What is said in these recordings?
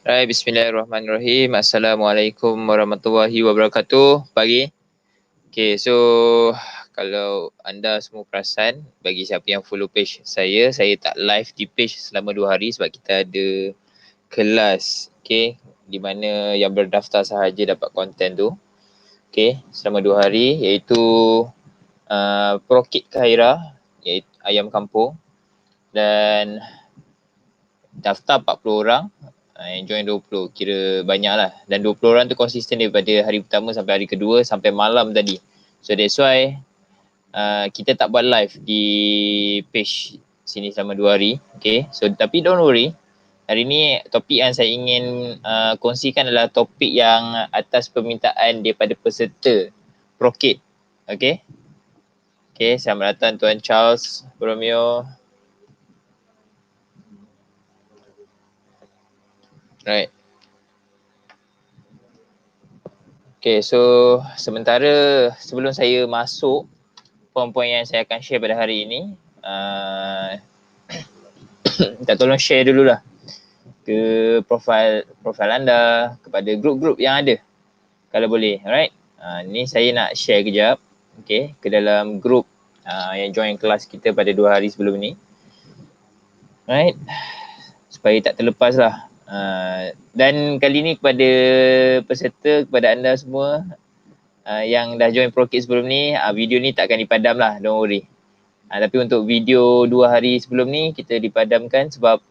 Hai, bismillahirrahmanirrahim. Assalamualaikum warahmatullahi wabarakatuh. Pagi. Okay, so kalau anda semua perasan, bagi siapa yang follow page saya tak live di page selama 2 hari sebab kita ada kelas. Okay, di mana yang berdaftar sahaja dapat konten tu. Okay, selama 2 hari iaitu Prokit Khairah, iaitu ayam kampung, dan daftar 40 orang, yang join 20, kira banyak lah. Dan 20 orang tu konsisten daripada hari pertama sampai hari kedua sampai malam tadi. So that's why kita tak buat live di page sini selama 2 hari. Okay, so tapi don't worry, hari ni topik yang saya ingin kongsikan adalah topik yang atas permintaan daripada peserta Prokit. Okay, selamat datang Tuan Charles Romeo. Right. Okay, so sementara sebelum saya masuk poin-poin yang saya akan share pada hari ini, minta tolong share dululah ke profil anda, kepada grup-grup yang ada kalau boleh. Alright, ni saya nak share kejap, okay, ke dalam grup yang join kelas kita pada 2 hari sebelum ni. Alright, supaya tak terlepas lah. Dan kali ni kepada peserta, kepada anda semua yang dah join Prokit sebelum ni, video ni tak akan dipadam lah, don't worry. Tapi untuk video 2 hari sebelum ni kita dipadamkan sebab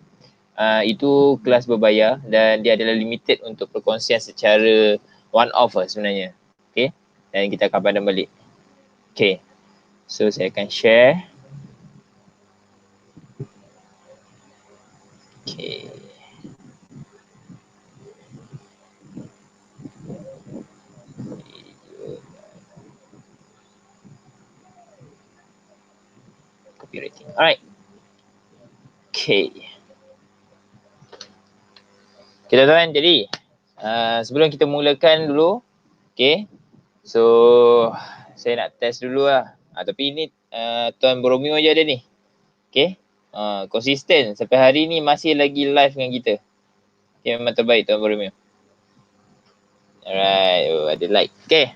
itu kelas berbayar dan dia adalah limited untuk perkongsian secara one off lah sebenarnya. Okay, dan kita akan padam balik. Okay, so saya akan share. Okay, copywriting. Alright. Okay, tuan-tuan, jadi sebelum kita mulakan dulu, okay, so saya nak test dulu lah. Tapi ini Tuan Boromeo je ada ni. Okay, konsisten sampai hari ni masih lagi live dengan kita. Okay, memang terbaik Tuan Boromeo. Alright, ada like. Okay,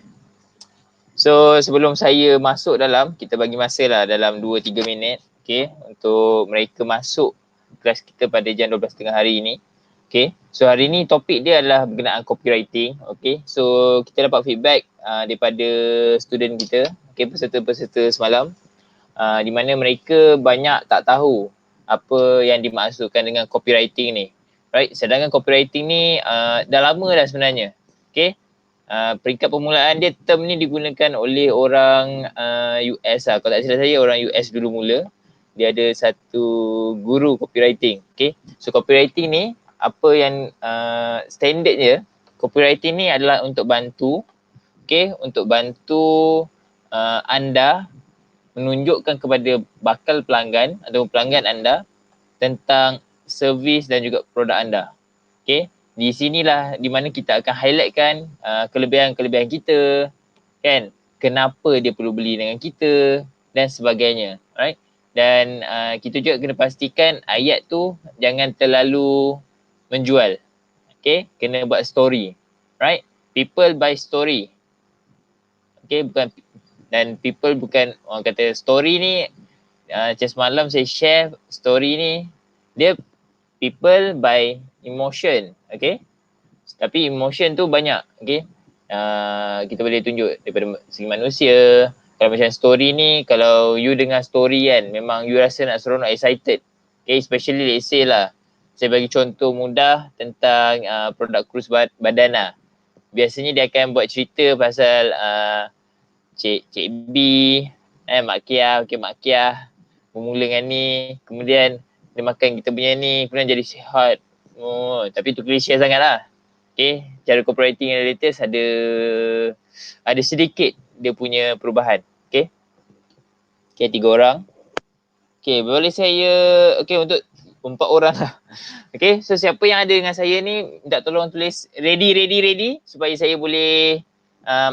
so sebelum saya masuk dalam, kita bagi masa lah dalam 2-3 minit, okay, untuk mereka masuk kelas kita pada jam 12.30 hari ini. Okay, so hari ni topik dia adalah berkenaan copywriting. Okay, so kita dapat feedback daripada student kita, okay, peserta-peserta semalam, di mana mereka banyak tak tahu apa yang dimaksudkan dengan copywriting ni. Right, sedangkan copywriting ni dah lama dah sebenarnya. Okay, peringkat permulaan dia, term ni digunakan oleh orang US lah. Kalau tak silap saya, orang US dulu mula. Dia ada satu guru copywriting. Okay, so copywriting ni, apa yang standard je, copywriting ni adalah untuk bantu, okay, untuk bantu anda menunjukkan kepada bakal pelanggan atau pelanggan anda tentang servis dan juga produk anda. Okay, di sinilah di mana kita akan highlightkan kelebihan-kelebihan kita, kan, kenapa dia perlu beli dengan kita dan sebagainya. Right, dan kita juga kena pastikan ayat tu jangan terlalu menjual. Okay, kena buat story. Right, people buy story. Okay, bukan, dan people bukan, orang kata story ni, macam semalam saya share story ni, dia people by emotion. Okay, tapi emotion tu banyak. Okay, kita boleh tunjuk daripada segi manusia. Kalau macam story ni, kalau you dengar story kan, memang you rasa nak seronok, excited. Okay, especially let's say lah, saya bagi contoh mudah tentang produk kurus badan lah. Biasanya dia akan buat cerita pasal Cik B, Mak Kia, okay, Mak Kia bermula dengan ni, kemudian dia makan kita punya ni, kemudian jadi sihat. Tapi tu klise sangat lah. Okay, cara copywriting yang latest ada sedikit dia punya perubahan. Okay, 3 orang. Okay, boleh saya, okay, untuk 4 orang lah. Okay, so siapa yang ada dengan saya ni, minta tolong tulis ready supaya saya boleh,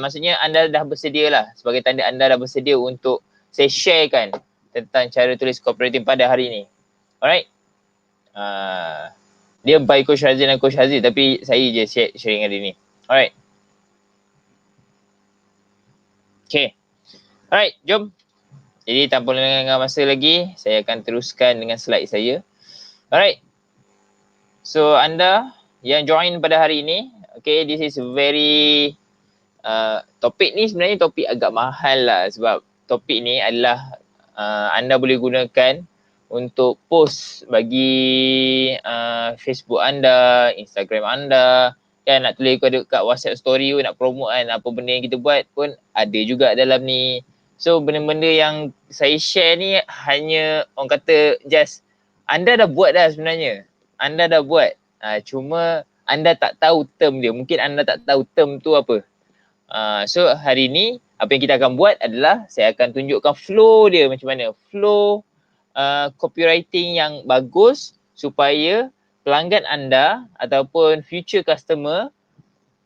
maksudnya anda dah bersedia lah, sebagai tanda anda dah bersedia untuk saya sharekan tentang cara tulis copywriting pada hari ni. Alright, Dia by Coach Hazil dan Coach Hazil, tapi saya je sharing hari ni. Alright. Okay. Alright, jom. Jadi tanpa lengah masa lagi, saya akan teruskan dengan slide saya. Alright. So anda yang join pada hari ini, okay, this is very topik ni sebenarnya topik agak mahal lah, sebab topik ni adalah anda boleh gunakan untuk post bagi Facebook anda, Instagram anda, kan nak tulis kat WhatsApp story pun, nak promote kan apa benda yang kita buat pun ada juga dalam ni. So benda-benda yang saya share ni hanya orang kata just anda dah buat dah sebenarnya. Anda dah buat. Cuma anda tak tahu term dia. Mungkin anda tak tahu term tu apa. So hari ni apa yang kita akan buat adalah saya akan tunjukkan flow dia macam mana. Flow copywriting yang bagus supaya pelanggan anda ataupun future customer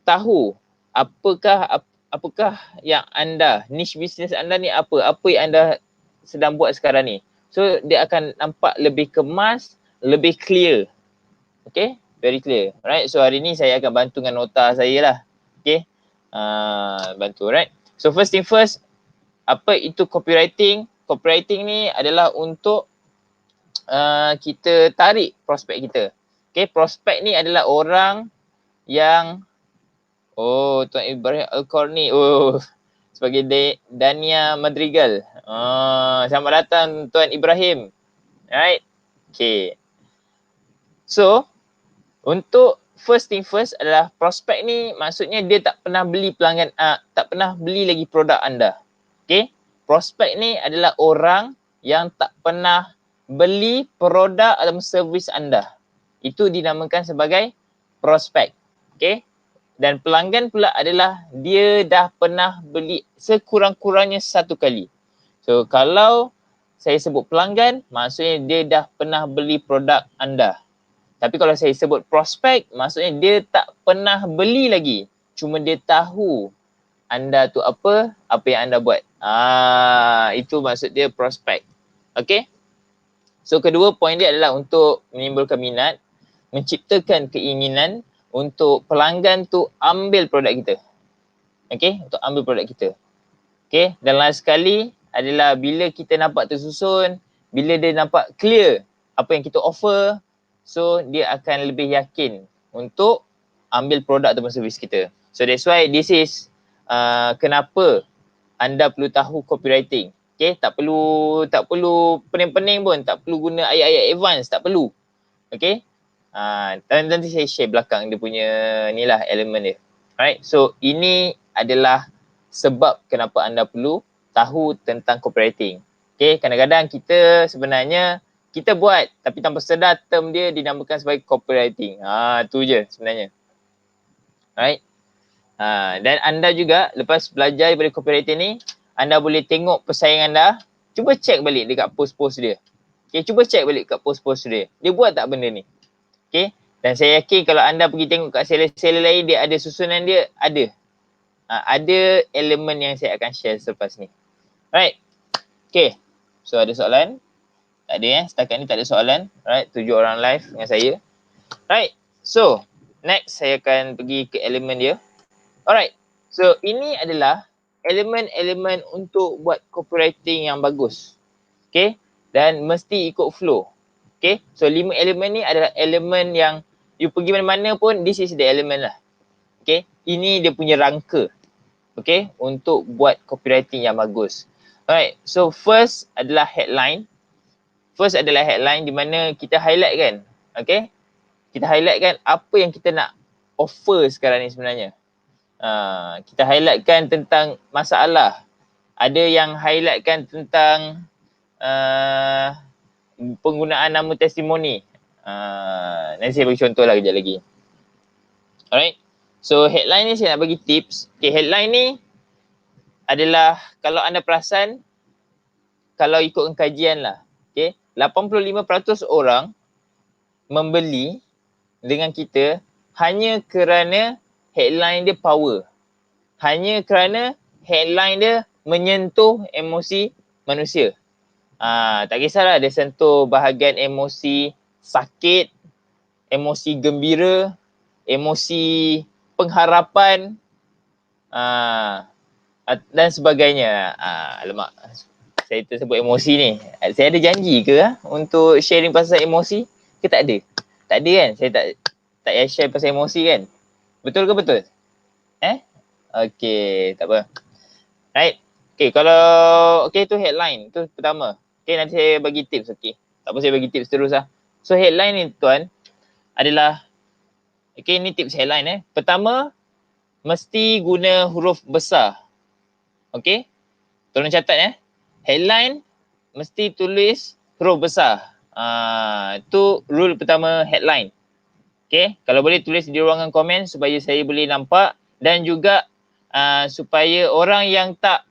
tahu apakah yang anda, niche business anda ni apa yang anda sedang buat sekarang ni. So dia akan nampak lebih kemas, lebih clear. Okay, very clear. Alright, so hari ni saya akan bantu dengan nota saya lah. Okay, bantu, right? So first thing first, apa itu copywriting? Copywriting ni adalah untuk kita tarik prospek kita. Okay, prospek ni adalah orang yang Tuan Ibrahim Al-Qarni. Sebagai Dania Madrigal. Selamat datang Tuan Ibrahim. Alright. Okay. So, untuk first thing first adalah prospek ni maksudnya dia tak pernah beli pelanggan, tak pernah beli lagi produk anda. Okay. Prospek ni adalah orang yang tak pernah beli produk atau servis anda. Itu dinamakan sebagai prospek. Okay. Dan pelanggan pula adalah dia dah pernah beli sekurang-kurangnya satu kali. So kalau saya sebut pelanggan, maksudnya dia dah pernah beli produk anda. Tapi kalau saya sebut prospek, maksudnya dia tak pernah beli lagi. Cuma dia tahu anda tu apa yang anda buat. Itu maksud dia prospek. Okay. So kedua poin dia adalah untuk menimbulkan minat, menciptakan keinginan untuk pelanggan tu ambil produk kita. Okay, untuk ambil produk kita. Okay, dan last sekali adalah bila kita nampak tersusun, bila dia nampak clear apa yang kita offer, so dia akan lebih yakin untuk ambil produk ataupun servis kita. So that's why this is kenapa anda perlu tahu copywriting. Okay, tak perlu pening-pening pun, tak perlu guna ayat-ayat advance, tak perlu. Okay. Nanti saya share belakang dia punya ni lah elemen dia. Alright, so ini adalah sebab kenapa anda perlu tahu tentang copywriting. Okay, kadang-kadang kita sebenarnya kita buat tapi tanpa sedar term dia dinamakan sebagai copywriting. Tu je sebenarnya. Alright. Dan anda juga lepas belajar daripada copywriting ni, anda boleh tengok pesaing anda, cuba check balik dekat post-post dia. Okay, cuba check balik dekat post-post dia. Dia buat tak benda ni? Okay, dan saya yakin kalau anda pergi tengok kat seller-seller lain, dia ada susunan dia, ada. Ada elemen yang saya akan share selepas ni. Alright. Okay, so ada soalan? Tak ada setakat ni tak ada soalan. Alright, 7 orang live dengan saya. Alright, so next saya akan pergi ke elemen dia. Alright, so ini adalah elemen-elemen untuk buat copywriting yang bagus. Okay, dan mesti ikut flow. Okay, so 5 elemen ni adalah elemen yang you pergi mana-mana pun, this is the element lah. Okay, ini dia punya rangka. Okay, untuk buat copywriting yang bagus. Alright, so first adalah headline. First adalah headline di mana kita highlight kan. Okay, kita highlight kan apa yang kita nak offer sekarang ni sebenarnya. Kita highlightkan tentang masalah. Ada yang highlightkan tentang penggunaan nama testimoni. Nanti saya bagi contoh lah kejap lagi. Alright. So headline ni saya nak bagi tips. Okay, headline ni adalah kalau anda perasan, kalau ikut kajian lah. Okay, 85% orang membeli dengan kita hanya kerana headline dia power. Hanya kerana headline dia menyentuh emosi manusia. Tak kisahlah dia sentuh bahagian emosi sakit, emosi gembira, emosi pengharapan, dan sebagainya. Alamak, saya tersebut emosi ni. Saya ada janji ke untuk sharing pasal emosi ke tak ada? Tak ada kan? Saya tak payah share pasal emosi kan? Betul ke betul? Okay, tak apa. Right. Okay, kalau tu headline tu pertama. Okay, nanti saya bagi tips. Okay, tak apa, saya bagi tips terus lah. So headline ni tuan adalah, okay, ni tips headline Pertama, mesti guna huruf besar. Okay, tolong catat headline mesti tulis huruf besar. Itu rule pertama headline. Okay, kalau boleh tulis di ruangan komen supaya saya boleh nampak, dan juga supaya orang yang tak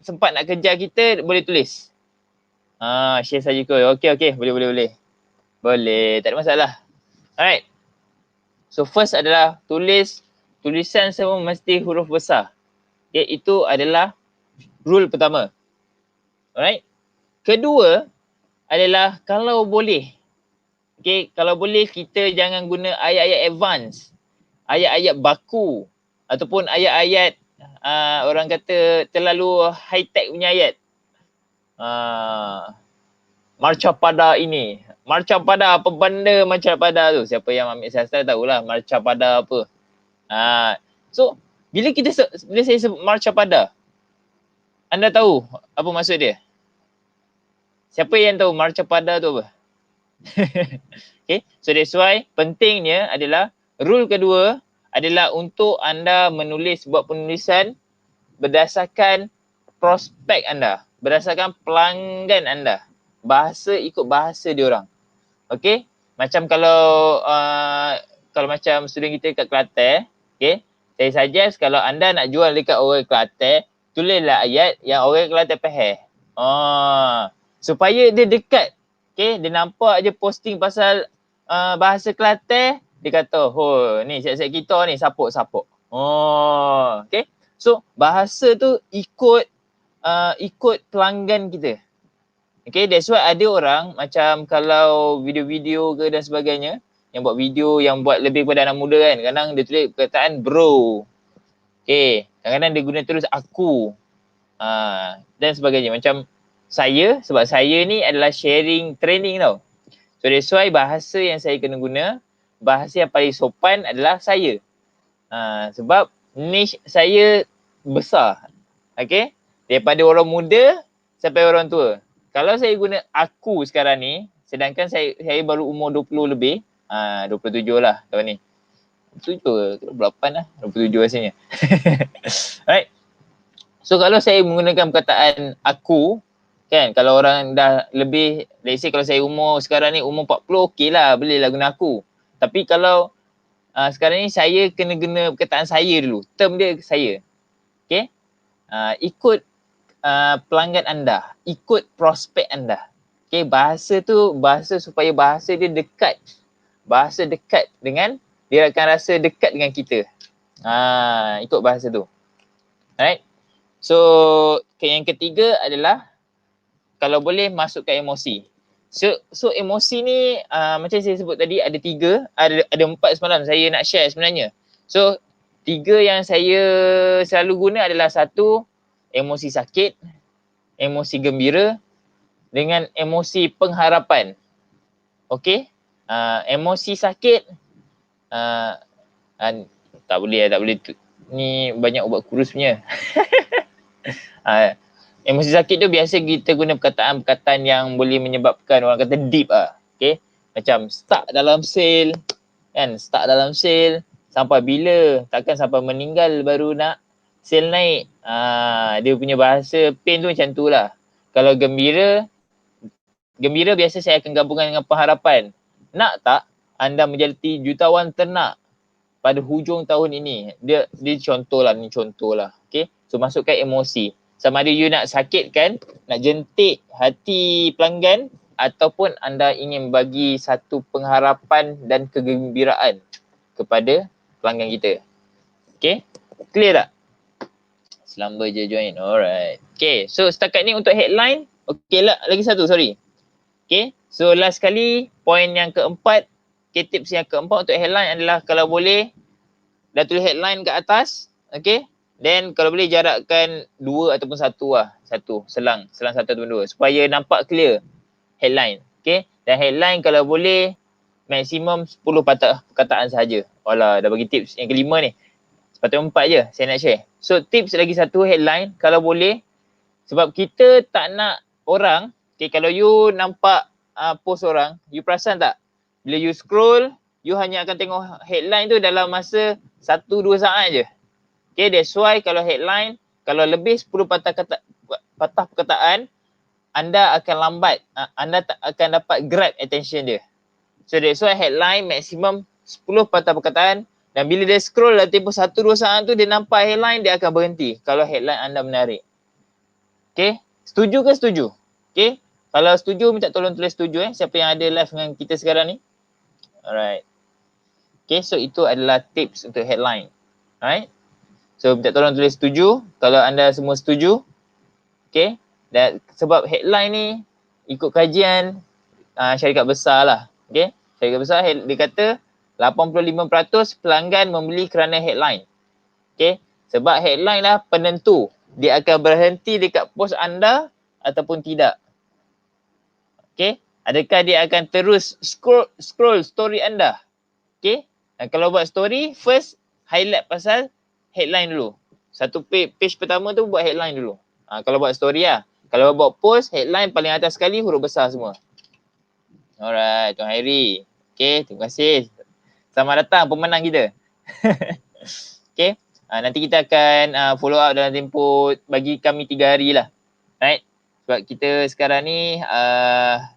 sempat nak kejar kita boleh tulis. Share saja kot. Okay, boleh. Boleh, tak ada masalah. Alright. So first adalah tulisan semua mesti huruf besar. Okay, itu adalah rule pertama. Alright. Kedua adalah kalau boleh, okay, kalau boleh kita jangan guna ayat-ayat advance, ayat-ayat baku ataupun ayat-ayat orang kata terlalu high tech punya ayat. Marca pada ini, marca pada apa benda marca pada tu? Siapa yang ambil sastra tahulah marca pada apa. So bila saya sebut marca pada, anda tahu apa maksud dia? Siapa yang tahu marca pada tu apa? Okay, so that's why pentingnya adalah rule kedua adalah untuk anda menulis sebuah penulisan berdasarkan prospek anda, berdasarkan pelanggan anda. Ikut bahasa diorang. Okay, macam kalau macam student kita kat Kelantan, okay, saya suggest kalau anda nak jual dekat orang Kelantan, tulislah ayat yang orang Kelantan faham. Supaya dia dekat. Okay, dia nampak je posting pasal bahasa Kelantan, dia kata, oh ni siap-siap kita ni, sapuk. Okay, so bahasa tu ikut pelanggan kita. Okay, that's why ada orang macam kalau video-video ke dan sebagainya, yang buat video yang buat lebih kepada anak muda kan, kadang dia tulis perkataan bro. Okay, kadang-kadang dia guna terus aku. Dan sebagainya. Macam saya, sebab saya ni adalah sharing training tau. So that's why bahasa yang saya kena guna, bahasa yang paling sopan adalah saya. Sebab niche saya besar. Okay, daripada orang muda sampai orang tua. Kalau saya guna aku sekarang ni, sedangkan saya baru umur 20 lebih, 27 lah tahun ni. 27 ke 28 lah, 27 rasanya. Alright. So kalau saya menggunakan perkataan aku, kan, kalau orang dah lebih, let's say kalau saya umur sekarang ni umur 40, okey lah, boleh lah guna aku. Tapi kalau sekarang ni saya kena guna perkataan saya dulu, term dia saya. Okay, ikut pelanggan anda, ikut prospek anda. Okay, bahasa supaya bahasa dia dekat. Bahasa dekat dengan, dia akan rasa dekat dengan kita. Ikut bahasa tu. Alright. So, yang ketiga adalah kalau boleh masukkan emosi. So emosi ni macam saya sebut tadi ada 3, ada 4 semalam saya nak share sebenarnya. So 3 yang saya selalu guna adalah 1, emosi sakit, emosi gembira dengan emosi pengharapan. Okey? Emosi sakit tak boleh. Ni banyak ubat kurus punya. Emosi sakit tu biasa kita guna perkataan-perkataan yang boleh menyebabkan orang kata deep okey? Macam stuck dalam sel, kan? Stuck dalam sel sampai bila? Takkan sampai meninggal baru nak sel naik. Dia punya bahasa pain tu macam tu lah. Kalau gembira biasa saya akan gabungkan dengan pengharapan. Nak tak anda menjadi jutawan ternak pada hujung tahun ini? Dia contoh lah. Okay? So masukkan emosi. Sama ada you nak sakitkan, nak jentik hati pelanggan, ataupun anda ingin bagi satu pengharapan dan kegembiraan kepada pelanggan kita. Okay? Clear tak? Selamba je join. Alright. Okay, so setakat ni untuk headline. Okay lah, lagi satu, sorry. Okay, so last kali, point yang keempat. Okay, tips yang keempat untuk headline adalah kalau boleh dah tulis headline kat atas. Okay. Then kalau boleh jarakkan 2 ataupun 1 lah. Selang satu ataupun 2 supaya nampak clear headline. Okay. Dan headline kalau boleh maksimum 10 patah perkataan sahaja. Walah, dah bagi tips yang kelima ni. Sepatutnya 4 je saya nak share. So tips lagi satu headline kalau boleh, sebab kita tak nak orang, okay, kalau you nampak post orang, you perasan tak? Bila you scroll, you hanya akan tengok headline tu dalam masa 1-2 saat je. Okay, that's why kalau headline, kalau lebih 10 patah perkataan, anda akan lambat, anda tak akan dapat grab attention dia. So that's why headline maksimum 10 patah perkataan, dan bila dia scroll dalam tempoh 1-2 saat tu, dia nampak headline, dia akan berhenti kalau headline anda menarik. Okay, setuju ke setuju? Okay, kalau setuju minta tolong tulis setuju siapa yang ada live dengan kita sekarang ni. Alright. Okay, so itu adalah tips untuk headline. Alright. So minta tolong tulis setuju kalau anda semua setuju. Okay, dan sebab headline ni ikut kajian syarikat besar lah. Okay, syarikat besar dia kata 85% pelanggan membeli kerana headline. Okay, sebab headline lah penentu dia akan berhenti dekat post anda ataupun tidak. Okay, adakah dia akan terus scroll story anda? Okay, dan kalau buat story, first highlight pasal headline dulu. Satu page pertama tu buat headline dulu. Kalau buat story lah. Kalau buat post, headline paling atas sekali huruf besar semua. Alright, Tuan Hairi. Okay, terima kasih. Selamat datang pemenang kita. Okay, nanti kita akan follow up dalam tempoh bagi kami 3 hari lah. Right? Sebab kita sekarang ni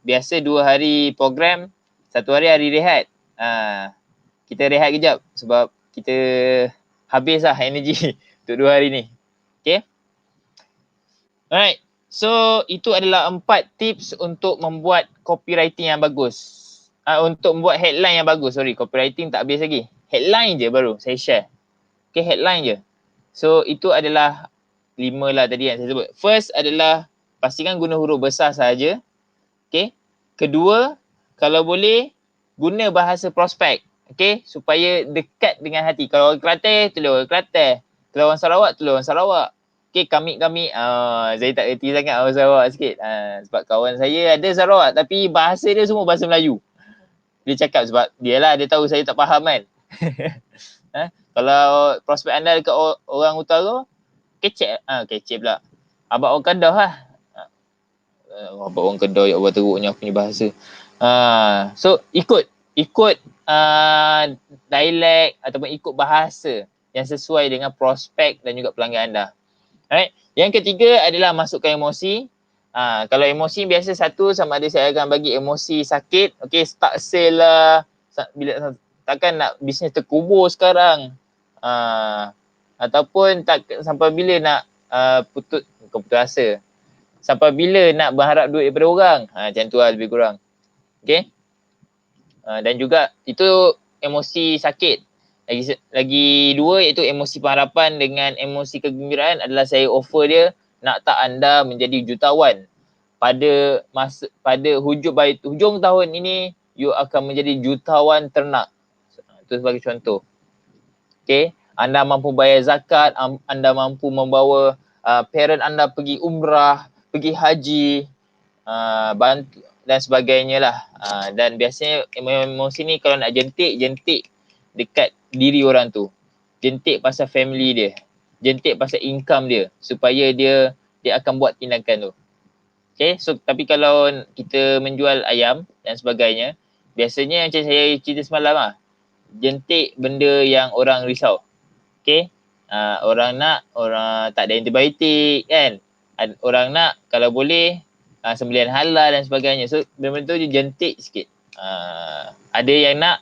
biasa 2 hari program, 1 hari rehat. Kita rehat kejap sebab kita habis lah energi untuk 2 hari ni. Okay. Alright. So itu adalah 4 tips untuk membuat copywriting yang bagus. Untuk membuat headline yang bagus. Sorry, copywriting tak habis lagi. Headline je baru saya share. Okay, headline je. So itu adalah 5 lah tadi yang saya sebut. First adalah pastikan guna huruf besar sahaja. Okay. Kedua, kalau boleh guna bahasa prospek. Okay, supaya dekat dengan hati. Kalau orang Kelantan, tulis orang Kelantan. Kalau orang Sarawak, tulis orang Sarawak. Okay, kami, saya tak erti sangat orang Sarawak sikit. Sebab kawan saya ada Sarawak tapi bahasa dia semua bahasa Melayu. Dia cakap sebab dia lah, dia tahu saya tak faham kan. Kalau prospek anda dekat orang utara, kecek. Kecek pula. Abang orang Kedah lah. Abang orang Kedah, ya Allah teruknya aku punya bahasa. So ikut dialek ataupun ikut bahasa yang sesuai dengan prospek dan juga pelanggan anda. Alright. Yang ketiga adalah masukkan emosi. Kalau emosi biasa satu, sama ada saya akan bagi emosi sakit. Okay, start sale lah. Bila takkan nak bisnes terkubur sekarang. Ataupun tak sampai bila nak putus asa. Sampai bila nak berharap duit daripada orang. Macam tu lah lebih kurang. Okay. Dan juga itu emosi sakit. Lagi dua iaitu emosi pengharapan dengan emosi kegembiraan adalah saya offer dia, nak tak anda menjadi jutawan pada hujung tahun ini, you akan menjadi jutawan ternak. Itu sebagai contoh. Okay, anda mampu bayar zakat, anda mampu membawa parent anda pergi umrah, pergi haji, bantu dan sebagainya lah. Dan biasanya emosi ni kalau nak jentik dekat diri orang tu. Jentik pasal family dia. Jentik pasal income dia. Supaya dia akan buat tindakan tu. Okay, so tapi kalau kita menjual ayam dan sebagainya, biasanya macam saya cerita semalam lah. Jentik benda yang orang risau. Okay, orang tak ada antibiotik kan. Orang nak kalau boleh sembelihan halal dan sebagainya. So benda-benda tu jentik sikit. Ada yang nak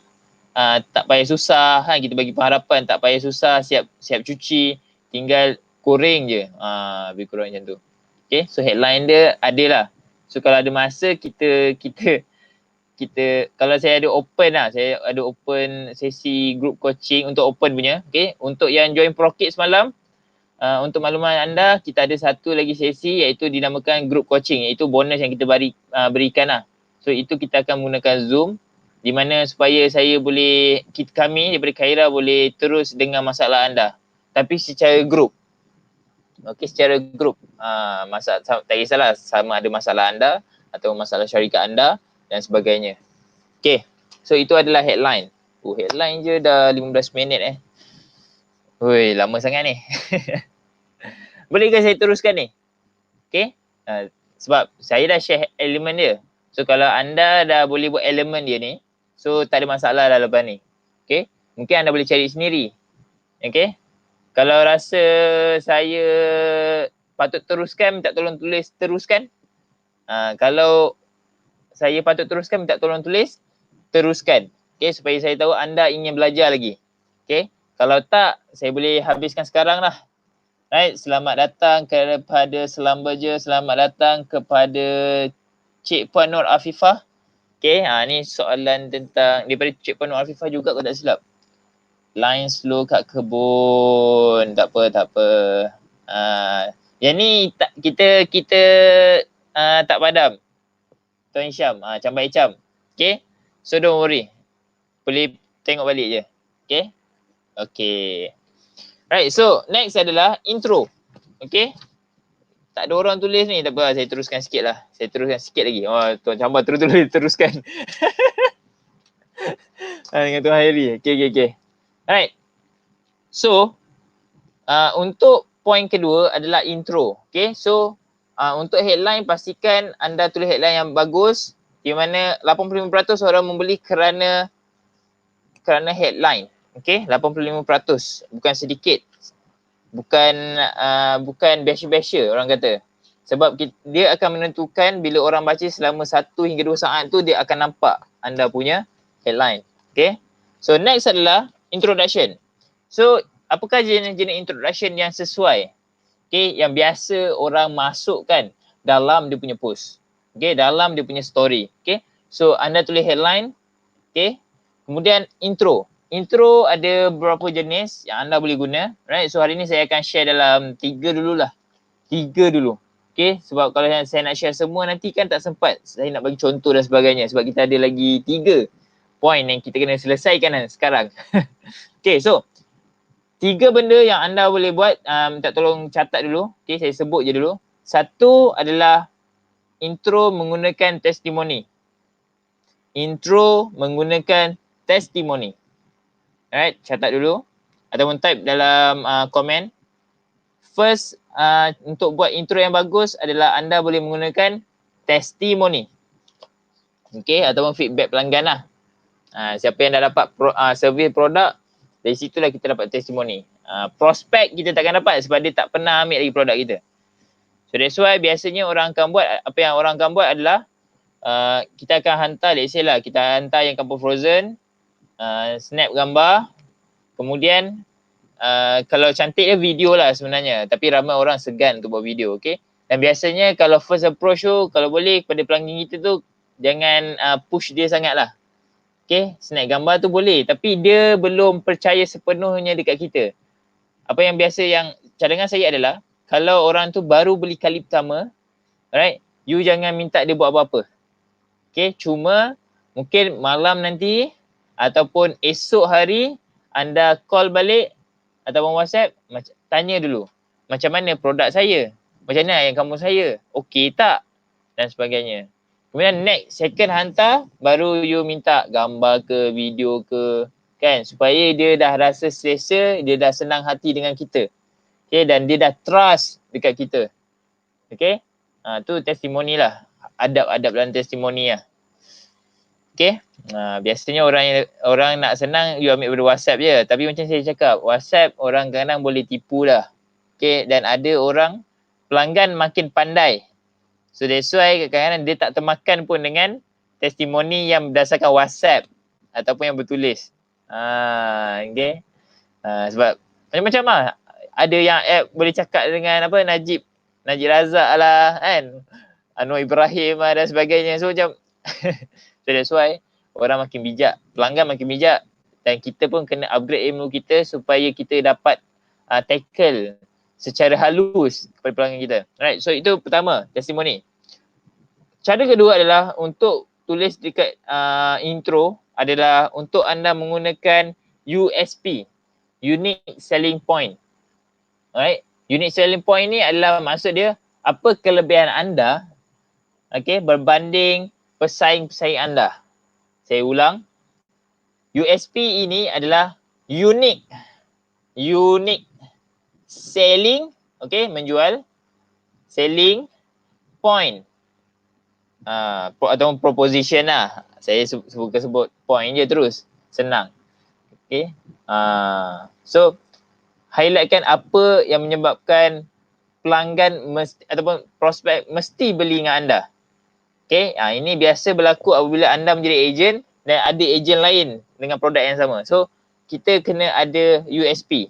tak payah susah kan, kita bagi pengharapan tak payah susah, siap cuci, tinggal goreng je. Lebih kurang macam tu. Okay, so headline dia adalah. So kalau ada masa kita kalau saya ada open lah, saya ada open sesi group coaching untuk open punya. Okay, untuk yang join Prokit semalam, untuk makluman anda, kita ada satu lagi sesi iaitu dinamakan group coaching, iaitu bonus yang kita berikan lah. So itu kita akan menggunakan Zoom. di mana supaya kami daripada Khaira boleh terus dengar masalah anda, tapi secara grup. Okey, secara grup. Tak kisahlah sama ada masalah anda atau masalah syarikat anda dan sebagainya. Okey, so itu adalah headline. Headline je dah 15 minit Oi, lama sangat ni. Bolehkah saya teruskan ni? Okey. Sebab saya dah share elemen dia. So kalau anda dah boleh buat elemen dia ni, so tak ada masalah dah lepas ni. Okey. Mungkin anda boleh cari sendiri. Okey. Kalau rasa saya patut teruskan, minta tolong tulis teruskan. Kalau saya patut teruskan, minta tolong tulis teruskan. Okey, supaya saya tahu anda ingin belajar lagi. Okey. Kalau tak, saya boleh habiskan sekarang lah. Right, selamat datang kepada Selam Berja, selamat datang kepada Cik Puan Nur Afifah. Okay, ni soalan tentang daripada Cik Puan Nur Afifah juga kalau tak silap. Line slow kat kebun, tak apa. Yang ni kita tak padam. Tuan Syam, Chambai Cham. Okay, so don't worry. Boleh tengok balik je. Okay. Right, so next adalah intro. Okay. Tak ada orang tulis ni, tak apa, saya teruskan sikit lah. Saya teruskan sikit lagi. Tuan Chambar teruskan. Dengan Tuan Hairi. Okay. Alright. So, untuk poin kedua adalah intro. Okay, so untuk headline, pastikan anda tulis headline yang bagus. Di mana 85% orang membeli kerana headline. Okay, 85%. Bukan sedikit. Bukan biasa-biasa orang kata. Sebab dia akan menentukan bila orang baca selama 1 hingga 2 saat tu, dia akan nampak anda punya headline. Okay. So next adalah introduction. So apakah jenis-jenis introduction yang sesuai? Okay, yang biasa orang masukkan dalam dia punya post. Okay, dalam dia punya story. Okay. So anda tulis headline. Okay. Kemudian intro. Intro ada beberapa jenis yang anda boleh guna. Right. So hari ni saya akan share dalam 3 dululah. 3 dulu. Okay. Sebab kalau saya nak share semua nanti kan tak sempat. Saya nak bagi contoh dan sebagainya. Sebab kita ada lagi 3 point yang kita kena selesaikan sekarang. Okay. So 3 benda yang anda boleh buat. Minta tolong catat dulu. Okay. Saya sebut je dulu. Satu adalah intro menggunakan testimoni. Intro menggunakan testimoni. Alright, catat dulu ataupun type dalam komen. First, untuk buat intro yang bagus adalah anda boleh menggunakan testimoni. Okay, ataupun feedback pelanggan lah. Siapa yang dah dapat survey produk, dari situlah kita dapat testimoni. Prospek kita takkan dapat sebab dia tak pernah ambil lagi produk kita. So that's why biasanya apa yang orang akan buat adalah kita akan hantar, let's say lah, kita hantar yang kampung frozen, snap gambar, kemudian kalau cantik dia video lah sebenarnya, tapi ramai orang segan untuk buat video. Okay. Dan biasanya kalau first approach tu, kalau boleh kepada pelanggan kita tu, jangan push dia sangat lah. Okay, snap gambar tu boleh, tapi dia belum percaya sepenuhnya dekat kita. Apa yang cadangan saya adalah, kalau orang tu baru beli kali pertama, right, you jangan minta dia buat apa-apa. Okay, cuma mungkin malam nanti ataupun esok hari anda call balik ataupun WhatsApp, tanya dulu macam mana produk saya, macam mana yang kamu saya, okey tak, dan sebagainya. Kemudian next, second hantar, baru you minta gambar ke, video ke, kan, supaya dia dah rasa selesa, dia dah senang hati dengan kita. Okay, dan dia dah trust dekat kita. Okay, tu testimoni lah. Adab-adab dalam testimoni lah. Okay, biasanya orang nak senang, you ambil dari WhatsApp je. Tapi macam saya cakap, WhatsApp orang kadang boleh tipu lah. Okay, dan ada orang, pelanggan makin pandai. So that's why kadang-kadang dia tak termakan pun dengan testimoni yang berdasarkan WhatsApp ataupun yang bertulis. Okay. Sebab macam-macam lah. Ada yang app boleh cakap dengan Najib Razak lah kan. Anwar Ibrahim lah dan sebagainya. So macam so that's why orang makin bijak, pelanggan makin bijak, dan kita pun kena upgrade ilmu kita supaya kita dapat tackle secara halus kepada pelanggan kita. Alright, so itu pertama, testimoni. Cara kedua adalah untuk tulis dekat intro adalah untuk anda menggunakan USP, Unique Selling Point. Alright, Unique Selling Point ni adalah maksud dia apa kelebihan anda, okay, berbanding pesaing-pesaing anda. Saya ulang, USP ini adalah unique selling, okay, menjual, selling point, atau proposition lah. Saya sebut point je terus, senang. Okay, so highlightkan apa yang menyebabkan pelanggan ataupun prospek mesti beli dengan anda. Okay, ini biasa berlaku apabila anda menjadi ejen dan ada ejen lain dengan produk yang sama. So, kita kena ada USP.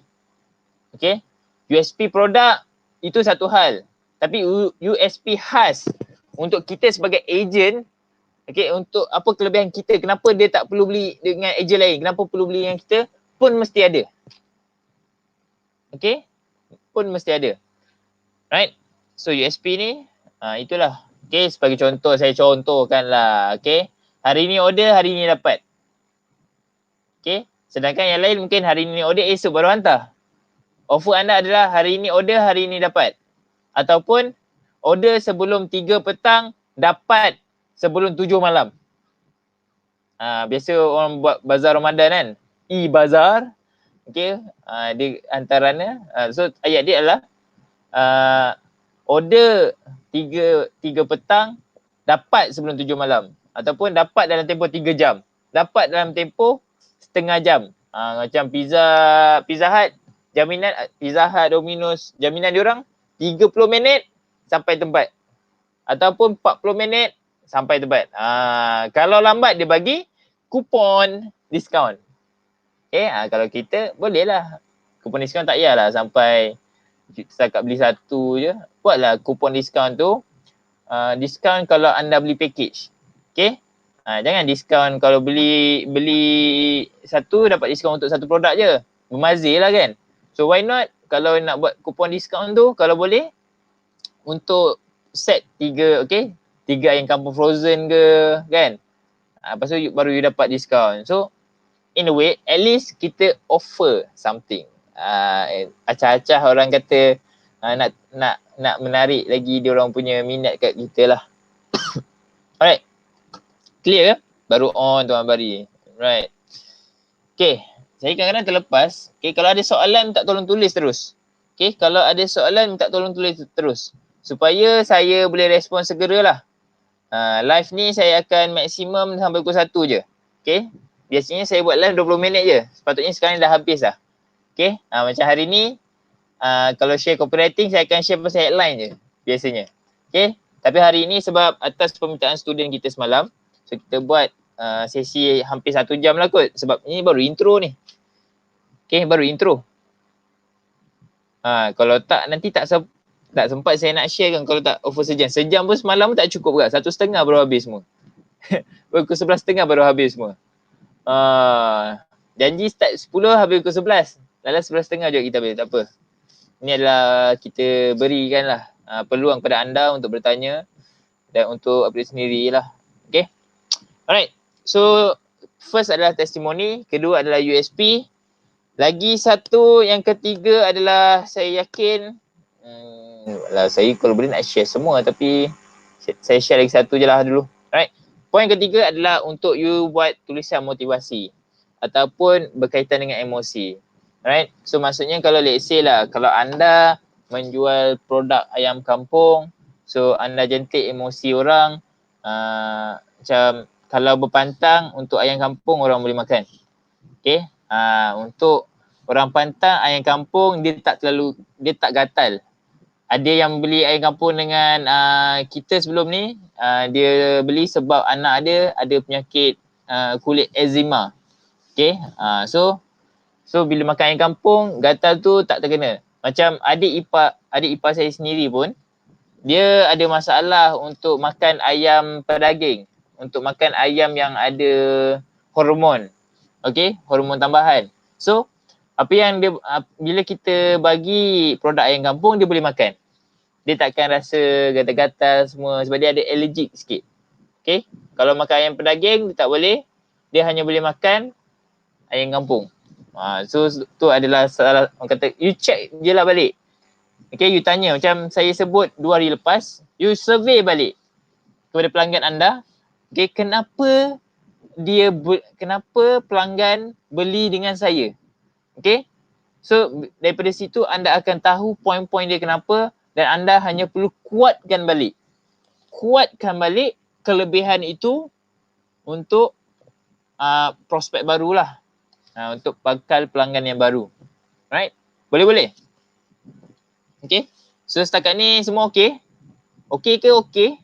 Okay, USP produk itu satu hal. Tapi USP khas untuk kita sebagai ejen, okay, untuk apa kelebihan kita, kenapa dia tak perlu beli dengan ejen lain, kenapa perlu beli dengan kita, pun mesti ada. Okay, pun mesti ada. Right, so USP ni, itulah. Okay, sebagai contoh, saya contohkan lah. Okay, hari ni order, hari ni dapat. Okay, sedangkan yang lain mungkin hari ni order, esok baru hantar. Offer anda adalah hari ni order, hari ni dapat. Ataupun order sebelum 3 petang, dapat sebelum 7 malam. Biasa orang buat bazar Ramadan kan, e-bazar. Okay, dia antaranya. So ayat dia adalah order 3 petang, dapat sebelum 7 malam. Ataupun dapat dalam tempoh 3 jam. Dapat dalam tempoh setengah jam. Macam Pizza Hut, jaminan Pizza Hut, Domino's, jaminan diorang 30 minit sampai tempat. Ataupun 40 minit sampai tempat. Kalau lambat dia bagi kupon diskaun. Okay, kalau kita bolehlah. Kupon diskaun tak payahlah sampai setakat beli satu je. Buatlah kupon diskaun tu. Diskaun kalau anda beli package. Okay. Jangan diskaun kalau beli satu dapat diskaun untuk satu produk je. Memazir lah kan. So why not kalau nak buat kupon diskaun tu, kalau boleh untuk set 3, okay, 3 ayam kampung frozen ke kan. Lepas tu baru you dapat diskaun. So in a way at least kita offer something. Acah-acah orang kata nak menarik lagi dia orang punya minat kat kita lah. Alright, clear ke? Baru on Tuan Bari. Right. Okay, saya kadang-kadang terlepas. Okay, kalau ada soalan minta tolong tulis terus. Okay, kalau ada soalan minta tolong tulis terus. Supaya saya boleh respon segeralah. Live ni saya akan maksimum sampai pukul 1 je. Okay, biasanya saya buat live 20 minit je. Sepatutnya sekarang dah habis lah. Okay, macam hari ni kalau share copywriting saya akan share pasal headline je biasanya. Okay, tapi hari ni sebab atas permintaan student kita semalam, so kita buat sesi hampir 1 jam lah kot. Sebab ni baru intro ni. Okay, baru intro. Kalau tak nanti tak sempat saya nak share kan kalau tak over sejam. Sejam pun semalam pun tak cukup kan. 1.30 baru habis semua. Pukul 11.30 baru habis semua. Janji start 10 habis pukul 11. Dalam 11.30 je kita habis, tak apa. Ini adalah kita berikan lah peluang kepada anda untuk bertanya dan untuk update sendiri lah. Okay. Alright. So first adalah testimoni, kedua adalah USP. Lagi satu, yang ketiga adalah saya yakin saya kalau boleh nak share semua tapi saya share lagi satu je lah dulu. Alright. Poin ketiga adalah untuk you buat tulisan motivasi ataupun berkaitan dengan emosi. Alright. So maksudnya kalau let's say lah, kalau anda menjual produk ayam kampung, so anda jentik emosi orang, macam kalau berpantang untuk ayam kampung orang boleh makan. Okay. Untuk orang pantang ayam kampung dia tak gatal. Ada yang beli ayam kampung dengan kita sebelum ni, dia beli sebab anak dia ada penyakit kulit eczema. Okay, so bila makan ayam kampung, gatal tu tak terkena. Macam adik ipar saya sendiri pun, dia ada masalah untuk makan ayam pedaging, untuk makan ayam yang ada hormon. Okay, hormon tambahan. So apa yang dia, bila kita bagi produk ayam kampung, dia boleh makan. Dia takkan rasa gatal-gatal semua sebab dia ada allergic sikit. Okay, kalau makan ayam pedaging dia tak boleh. dia hanya boleh makan ayam kampung. So tu adalah salah, orang kata you check je lah balik. Okay, you tanya macam saya sebut 2 hari lepas, you survey balik kepada pelanggan anda. Okay, kenapa pelanggan beli dengan saya? Okay, so daripada situ anda akan tahu poin-poin dia kenapa dan anda hanya perlu kuatkan balik kelebihan itu untuk prospek barulah, untuk bakal pelanggan yang baru. Right? Boleh? Okay, so setakat ni semua okay? Okay ke okay?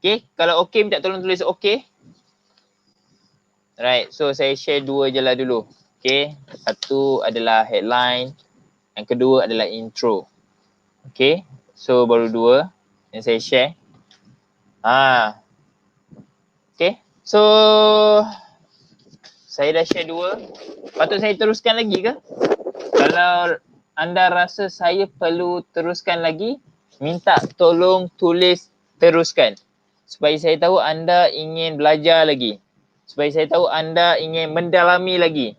Okay, kalau okay minta tolong tulis okay. Right, so saya share dua je lah dulu. Okay, satu adalah headline, yang kedua adalah intro. Okay, so baru dua yang saya share. Okay, so saya dah share dua. Patut saya teruskan lagi ke? Kalau anda rasa saya perlu teruskan lagi, minta tolong tulis teruskan. Supaya saya tahu anda ingin belajar lagi. Supaya saya tahu anda ingin mendalami lagi.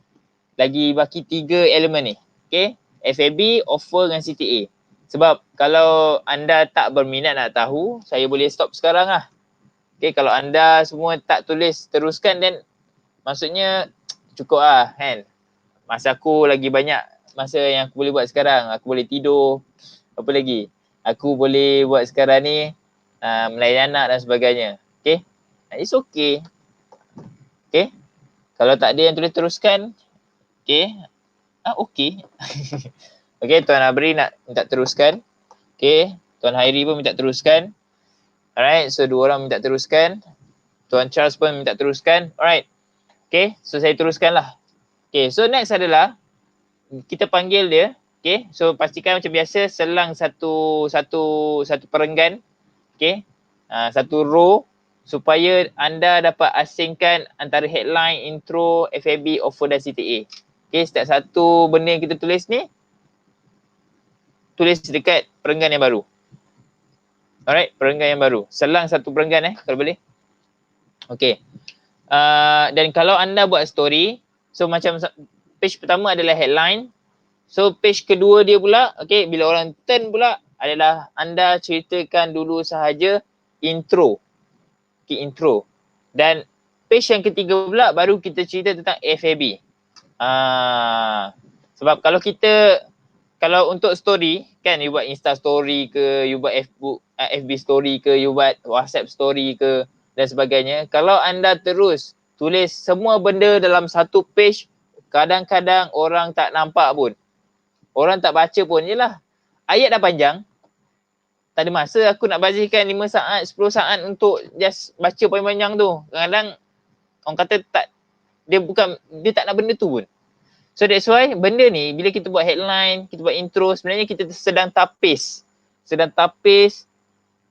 Lagi baki 3 elemen ni. Okay. FAB, offer dengan CTA. Sebab kalau anda tak berminat nak tahu, saya boleh stop sekarang lah. Okay. Kalau anda semua tak tulis teruskan, then maksudnya cukup lah kan. Masa aku lagi banyak masa yang aku boleh buat sekarang. Aku boleh tidur. Apa lagi? Aku boleh buat sekarang ni melayani anak dan sebagainya. Okay. It's okay. Okay. Kalau tak ada yang tulis teruskan, okay. Okay. Okay, Tuan Abri nak minta teruskan. Okay. Tuan Hairi pun minta teruskan. Alright, so dua orang minta teruskan. Tuan Charles pun minta teruskan. Alright. Okay, so saya teruskan lah. Okay, so next adalah kita panggil dia. Okay, so pastikan macam biasa selang satu perenggan. Okay, satu row supaya anda dapat asingkan antara headline, intro, FAB, offer dan CTA. Okay, setiap satu benda yang kita tulis ni, tulis dekat perenggan yang baru. Alright, perenggan yang baru. Selang satu perenggan kalau boleh. Okay. Dan kalau anda buat story, so macam page pertama adalah headline. So page kedua dia pula, okay, bila orang turn pula adalah anda ceritakan dulu sahaja intro. Okay, intro. Dan page yang ketiga pula baru kita cerita tentang FAB. Sebab kalau untuk story kan, you buat Insta story ke, you buat FB story ke, you buat WhatsApp story ke dan sebagainya. Kalau anda terus tulis semua benda dalam satu page, kadang-kadang orang tak nampak pun. Orang tak baca pun. Yelah, ayat dah panjang. Tak ada masa aku nak bacakan 5 saat, 10 saat untuk just baca panjang-panjang tu. Kadang-kadang orang kata dia tak nak benda tu pun. So that's why benda ni bila kita buat headline, kita buat intro, sebenarnya kita sedang tapis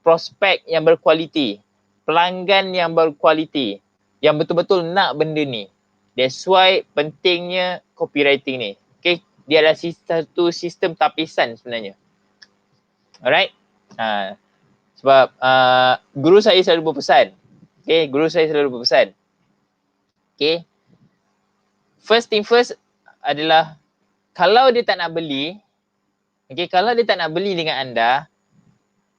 prospek yang berkualiti, pelanggan yang berkualiti, yang betul-betul nak benda ni. That's why pentingnya copywriting ni. Okay, dia adalah satu sistem tapisan sebenarnya. Alright. Sebab guru saya selalu berpesan. Okay, Okay. First thing first adalah kalau dia tak nak beli, dengan anda,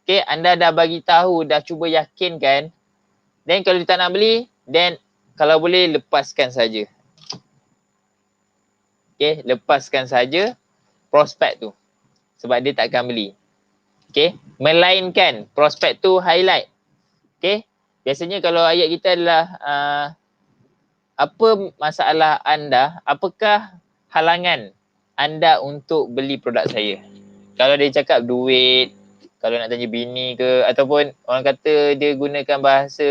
okay, anda dah bagi tahu, dah cuba yakinkan, then kalau dia tak nak beli, then kalau boleh lepaskan saja. Okay, lepaskan saja prospek tu sebab dia tak akan beli. Okay, melainkan prospek tu highlight. Okay, biasanya kalau ayat kita adalah apa masalah anda, apakah halangan anda untuk beli produk saya. Kalau dia cakap duit, kalau nak tanya bini ke, ataupun orang kata dia gunakan bahasa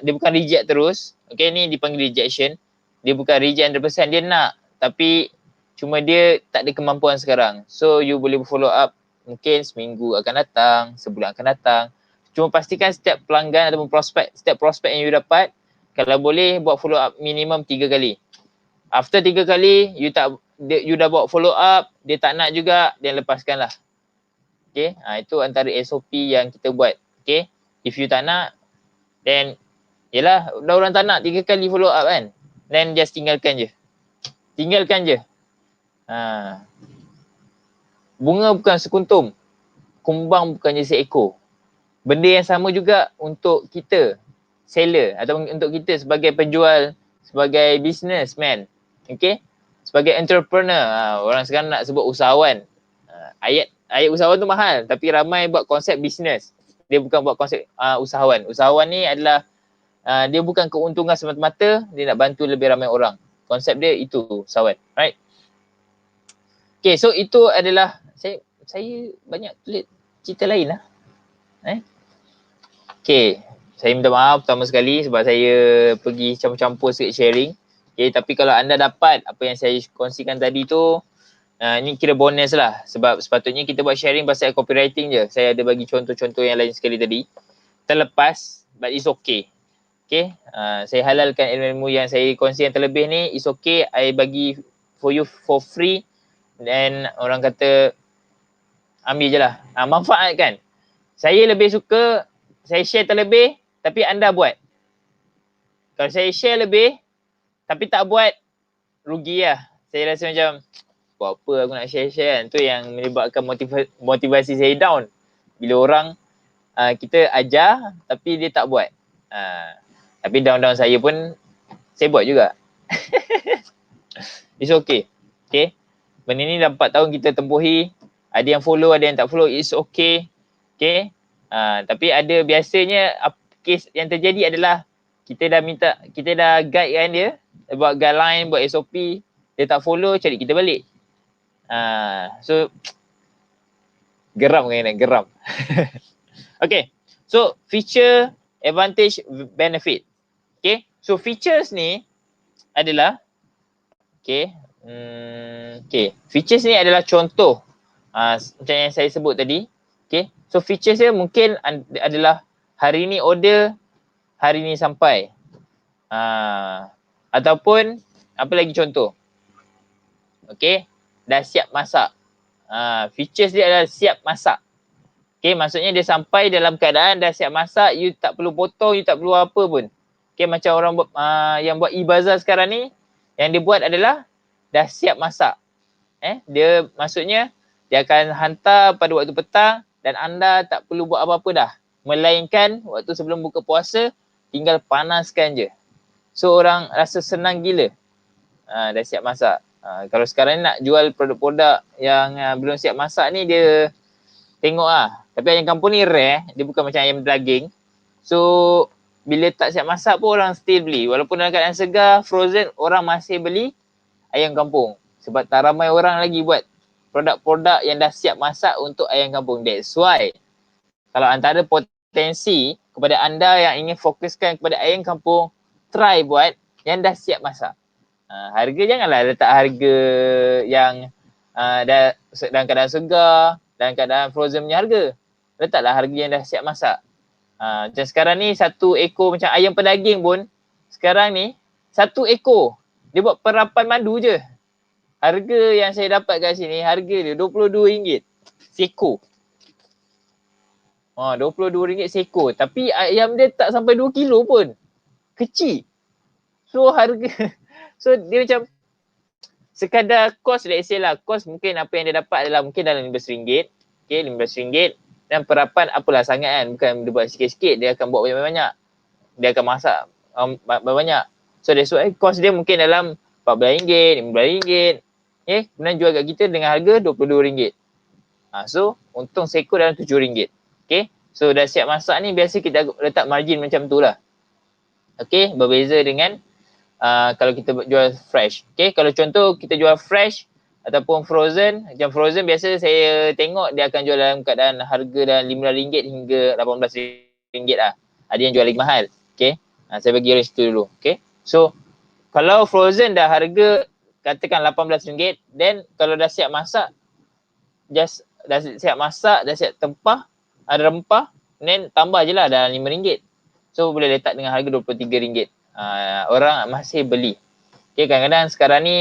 dia bukan reject terus. Okay, ni dipanggil rejection. Dia bukan reject 100%, dia nak tapi cuma dia tak ada kemampuan sekarang. So you boleh follow up mungkin seminggu akan datang, sebulan akan datang. Cuma pastikan setiap pelanggan ataupun setiap prospek yang you dapat, kalau boleh buat follow up minimum 3 kali. After 3 kali, you dah buat follow up, dia tak nak juga, then lepaskanlah. Okay, itu antara SOP yang kita buat. Okay, if you tak nak, then Yelah, dah orang tak nak 3 kali follow up kan. Then just tinggalkan je. Tinggalkan je. Bunga bukan sekuntum. Kumbang bukannya seekor. Benda yang sama juga untuk kita, seller, atau untuk kita sebagai penjual, sebagai businessman. Okay? Sebagai entrepreneur. Orang sekarang nak sebut usahawan. Ayat usahawan tu mahal, tapi ramai buat konsep bisnes. Dia bukan buat konsep usahawan. Usahawan ni adalah dia bukan keuntungan semata-mata, dia nak bantu lebih ramai orang. Konsep dia itu usahawan. Right? Okay, so itu adalah saya banyak tulis cerita lain lah. Okay, saya minta maaf pertama sekali sebab saya pergi campur-campur sikit sharing. Okay, tapi kalau anda dapat apa yang saya kongsikan tadi tu, ni kira bonus lah. Sebab sepatutnya kita buat sharing pasal copywriting je. Saya ada bagi contoh-contoh yang lain sekali tadi. Terlepas, but it's okay. Okay, saya halalkan ilmu yang saya kongsi yang terlebih ni, it's okay. I bagi for you for free. Dan orang kata, ambil je lah. Manfaatkan. Saya lebih suka, saya share terlebih, tapi anda buat. Kalau saya share lebih, tapi tak buat, rugi lah. Saya rasa macam, buat apa aku nak share-share kan. Tu yang menyebabkan motivasi saya down. Bila orang, kita ajar, tapi dia tak buat. Tapi down-down saya pun, saya buat juga. It's okay. Okay. Benda ni dah 4 tahun kita tempuhi. Ada yang follow, ada yang tak follow. It's okay. Okay. Tapi ada biasanya kes yang terjadi adalah kita dah guide kan dia, buat guideline, buat SOP, dia tak follow, cari kita balik. So geram kan, geram. Okay, so feature, advantage, benefit. Okay, so features ni adalah features ni adalah contoh macam yang saya sebut tadi. Okay, so features dia mungkin adalah hari ni order, hari ni sampai. Ataupun apa lagi contoh? Okay, dah siap masak. Features dia adalah siap masak. Okay, maksudnya dia sampai dalam keadaan dah siap masak, you tak perlu potong, you tak perlu apa pun. Okay, macam orang yang buat e-bazaar sekarang ni, yang dia buat adalah dah siap masak. Dia maksudnya dia akan hantar pada waktu petang dan anda tak perlu buat apa-apa dah. Melainkan waktu sebelum buka puasa, tinggal panaskan je. So orang rasa senang gila. Dah siap masak. Kalau sekarang ni nak jual produk-produk yang belum siap masak ni, dia tengok lah. Tapi ayam kampung ni rare. Dia bukan macam ayam daging. So bila tak siap masak pun orang still beli. Walaupun dalam keadaan segar, frozen, orang masih beli ayam kampung. Sebab tak ramai orang lagi buat produk-produk yang dah siap masak untuk ayam kampung. That's why kalau antara potensi kepada anda yang ingin fokuskan kepada ayam kampung, try buat yang dah siap masak. Harga janganlah letak harga yang dah dalam keadaan segar, dalam keadaan frozen punya harga. Letaklah harga yang dah siap masak. Macam sekarang ni 1 ekor macam ayam pedaging pun, sekarang ni 1 ekor dia buat perapan madu je. Harga yang saya dapat kat sini, harga dia RM22 seekor. RM22 seekor. Tapi ayam dia tak sampai 2 kilo pun. Kecil. So harga, so dia macam sekadar kos, let's say lah, kos mungkin apa yang dia dapat adalah mungkin dalam RM15. Okay, RM15. Dan perapan apalah sangat kan. Bukan dia buat sikit-sikit, dia akan buat banyak-banyak. Dia akan masak banyak-banyak. So that's why kos dia mungkin dalam RM14, RM15. Okay, kemudian jual kat kita dengan harga RM22. So untung seekor dalam RM7. Okay, so dah siap masak ni biasa kita letak margin macam tu lah. Okay, berbeza dengan kalau kita jual fresh. Okay, kalau contoh kita jual fresh ataupun frozen, macam frozen biasa saya tengok dia akan jual dalam keadaan harga dalam RM15 hingga RM18 lah. Ada yang jual lagi mahal. Okay, saya bagi range tu dulu. Okay, so kalau frozen dah harga katakan RM18, then kalau dah siap masak, dah siap masak, dah siap tempah, ada rempah, then tambah je lah dalam RM5. So boleh letak dengan harga RM23. Orang masih beli. Okay, kadang-kadang sekarang ni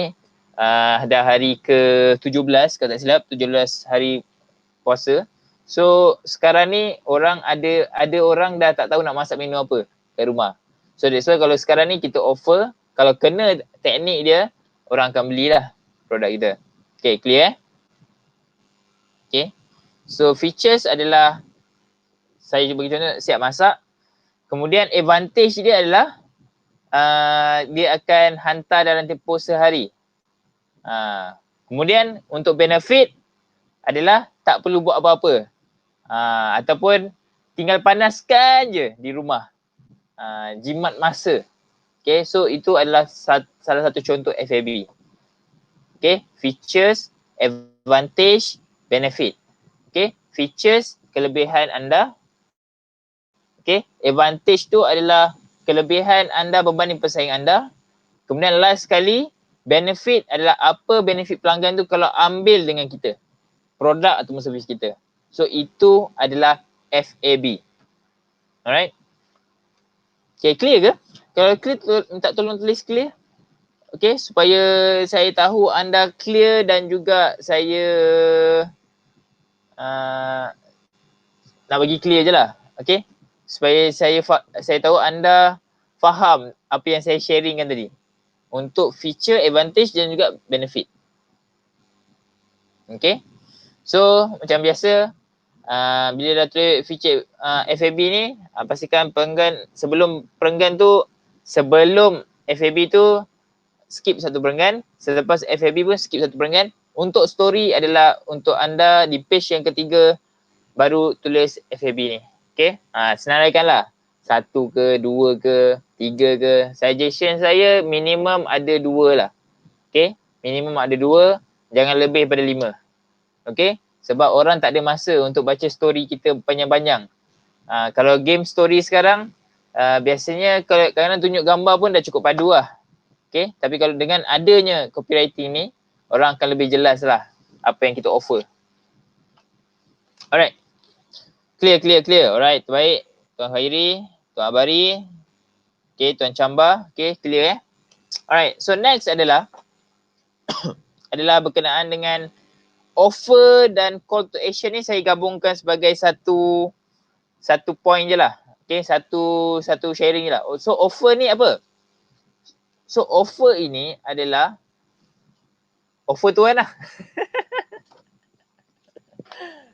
dah hari ke-17 kalau tak silap, 17 hari puasa. So sekarang ni orang ada orang dah tak tahu nak masak menu apa kat rumah. So that's why kalau sekarang ni kita offer, kalau kena teknik dia, orang akan belilah produk kita. Okay, clear eh? Okay. So features adalah, saya bagi contoh, siap masak. Kemudian advantage dia adalah dia akan hantar dalam tempoh sehari. Kemudian untuk benefit adalah tak perlu buat apa-apa. Ataupun tinggal panaskan je di rumah. Jimat masa. Okay, so itu adalah salah satu contoh FAB. Okay, features, advantage, benefit. Okay, features, kelebihan anda. Okay, advantage tu adalah kelebihan anda berbanding pesaing anda. Kemudian last sekali, benefit adalah apa benefit pelanggan tu kalau ambil dengan kita, produk atau servis kita. So itu adalah FAB. Alright. Okay, clear ke? Kalau clear, minta tolong tulis clear. Okay, supaya saya tahu anda clear dan juga saya nak bagi clear je lah. Okay, supaya saya tahu anda faham apa yang saya sharingkan tadi. Untuk feature, advantage dan juga benefit. Okay, so macam biasa, bila dah tulis feature FAB ni, pastikan sebelum perenggan tu, sebelum FAB tu skip satu perenggan, selepas FAB pun skip satu perenggan. Untuk story adalah untuk anda di page yang ketiga baru tulis FAB ni. Okay, senaraikanlah. 1 ke, 2 ke, 3 ke. Suggestion saya minimum ada 2 lah. Okay, minimum ada 2, jangan lebih pada 5. Okay, sebab orang tak ada masa untuk baca story kita panjang-panjang. Kalau game story sekarang, biasanya kalau kadang tunjuk gambar pun dah cukup padu lah. Okay, tapi kalau dengan adanya copywriting ni, orang akan lebih jelas lah apa yang kita offer. Alright. Clear. Alright, baik. Tuan Khairi, Tuan Abari, okay, Tuan Chamba, okay, clear eh? Alright, so next adalah adalah berkenaan dengan offer dan call to action ni saya gabungkan sebagai satu point je lah. Okay, satu sharing je lah. So offer ni apa? So offer ini adalah offer tuan lah.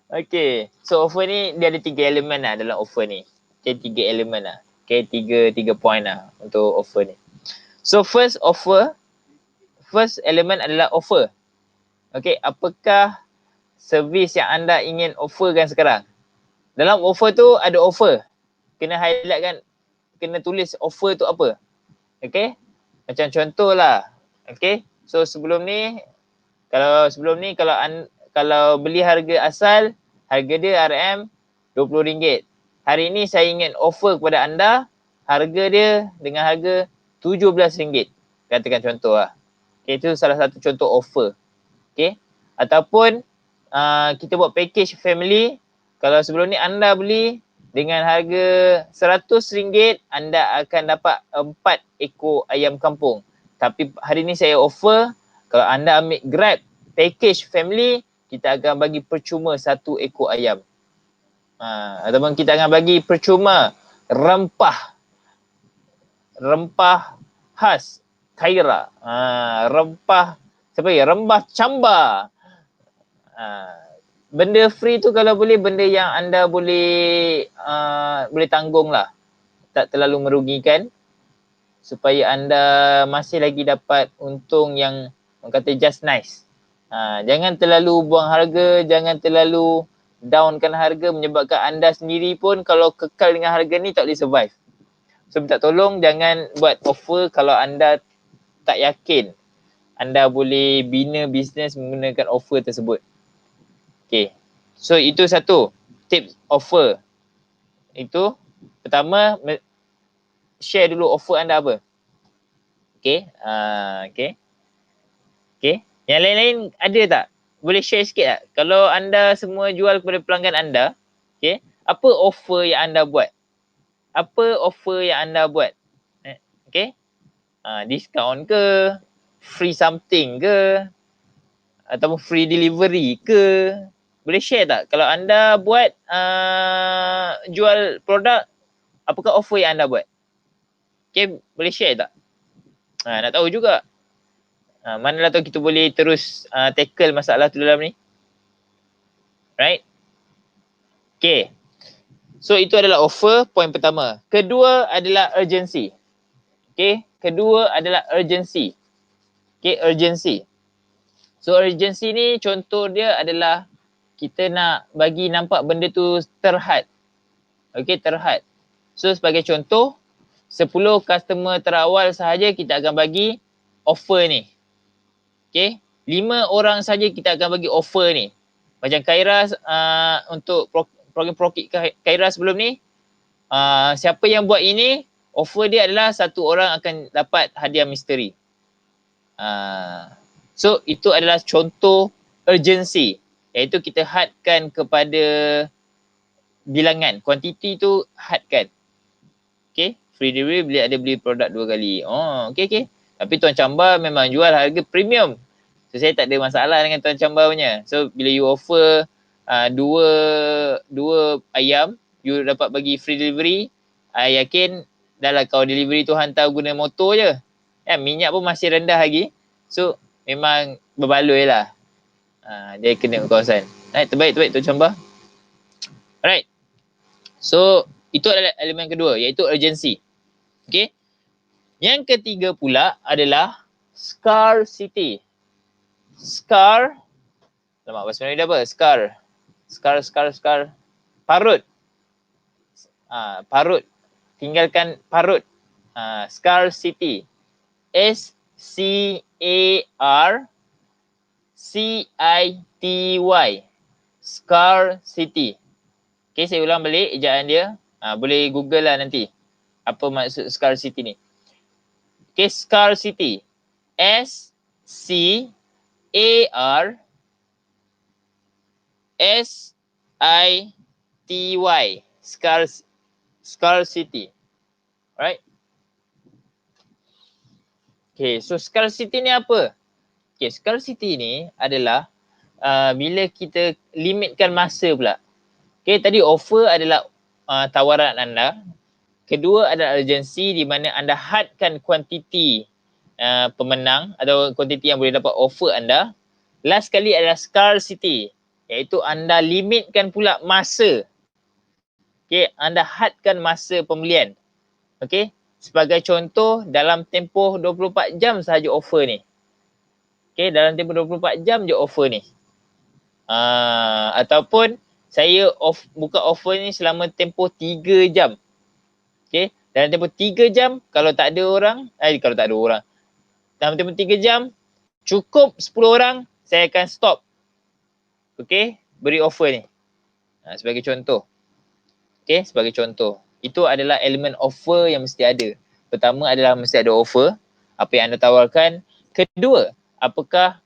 Okay, so offer ni dia ada 3 elemen lah dalam offer ni. Okay, 3 elemen lah. Okay, 3 point lah untuk offer ni. So first elemen adalah offer. Okay, apakah servis yang anda ingin offerkan sekarang? Dalam offer tu ada offer. Kena highlight kan, kena tulis offer tu apa. Okay, macam contoh lah. Okay, so sebelum ni kalau beli harga asal, harga dia RM20. Hari ni saya ingin offer kepada anda harga dia dengan harga RM17. Katakan contoh lah. Okay, itu salah satu contoh offer. Okay, ataupun kita buat package family. Kalau sebelum ni anda beli dengan harga RM100, anda akan dapat 4 ekor ayam kampung. Tapi hari ni saya offer, kalau anda ambil Grab package family, kita akan bagi percuma 1 ekor ayam. Ataupun kita akan bagi percuma rempah khas Khaira. Rempah camba. Benda free tu kalau boleh benda yang anda boleh tanggung lah. Tak terlalu merugikan, supaya anda masih lagi dapat untung yang orang kata just nice. Jangan terlalu buang harga, jangan terlalu downkan harga menyebabkan anda sendiri pun kalau kekal dengan harga ni tak boleh survive. So minta tolong jangan buat offer kalau anda tak yakin anda boleh bina bisnes menggunakan offer tersebut. Okay, so itu satu tips offer. Itu pertama, share dulu offer anda apa. Okay, okay. Yang lain-lain ada tak? Boleh share sikit tak? Kalau anda semua jual kepada pelanggan anda, okay, apa offer yang anda buat? Okay, discount ke? Free something ke? Ataupun free delivery ke? Boleh share tak? Kalau anda buat jual produk, apakah offer yang anda buat? Okay, boleh share tak? Nak tahu juga. Manalah tahu kita boleh terus tackle masalah tu dalam ni. Right? Okay. So itu adalah offer, point pertama. Kedua adalah urgency. Okay. Kedua adalah urgency. Okay, urgency. So urgency ni contoh dia adalah kita nak bagi nampak benda tu terhad. Okay, terhad. So sebagai contoh, 10 customer terawal sahaja kita akan bagi offer ni. Okay, 5 orang saja kita akan bagi offer ni. Macam Kairas untuk program Prokit Kairas sebelum ni, siapa yang buat ini, offer dia adalah 1 orang akan dapat hadiah misteri. So itu adalah contoh urgency, iaitu kita hadkan kepada bilangan, kuantiti tu hadkan. Okay, free delivery bila ada beli produk 2 kali. Okay. Tapi Tuan Camba memang jual harga premium. So saya tak ada masalah dengan Tuan Camba punya. So bila you offer dua ayam, you dapat bagi free delivery, I yakin dah lah kau delivery tu hantar guna motor je. Minyak pun masih rendah lagi. So memang berbaloi lah. Dia kena kawasan. Terbaik Tuan Camba. Alright. So itu adalah elemen kedua, iaitu urgency. Okay. Yang ketiga pula adalah scarcity. Bahasa Melayu dia apa? Parut. Parut. Tinggalkan parut. Scarcity. SCARCITY. Scarcity. Okay, saya ulang balik ejaan dia. Boleh Google lah nanti. Apa maksud scarcity ni. Okay, scarcity. SCARCITY. Scarcity. Alright. Okay, so scarcity ni apa? Okay, scarcity ni adalah bila kita limitkan masa pula. Okay, tadi offer adalah tawaran anda. Kedua adalah urgency di mana anda hadkan kuantiti pemenang atau kuantiti yang boleh dapat offer anda. Last kali adalah scarcity, iaitu anda limitkan pula masa. Okay, anda hadkan masa pembelian. Okay, sebagai contoh dalam tempoh 24 jam sahaja offer ni. Okay, dalam tempoh 24 jam je offer ni. Ataupun saya buka offer ni selama tempoh 3 jam. Okay, dalam tempoh 3 jam kalau tak ada orang, dalam tempoh 3 jam cukup 10 orang, saya akan stop. Okay, beri offer ni. Sebagai contoh. Okay, sebagai contoh. Itu adalah elemen offer yang mesti ada. Pertama adalah mesti ada offer, apa yang anda tawarkan. Kedua, apakah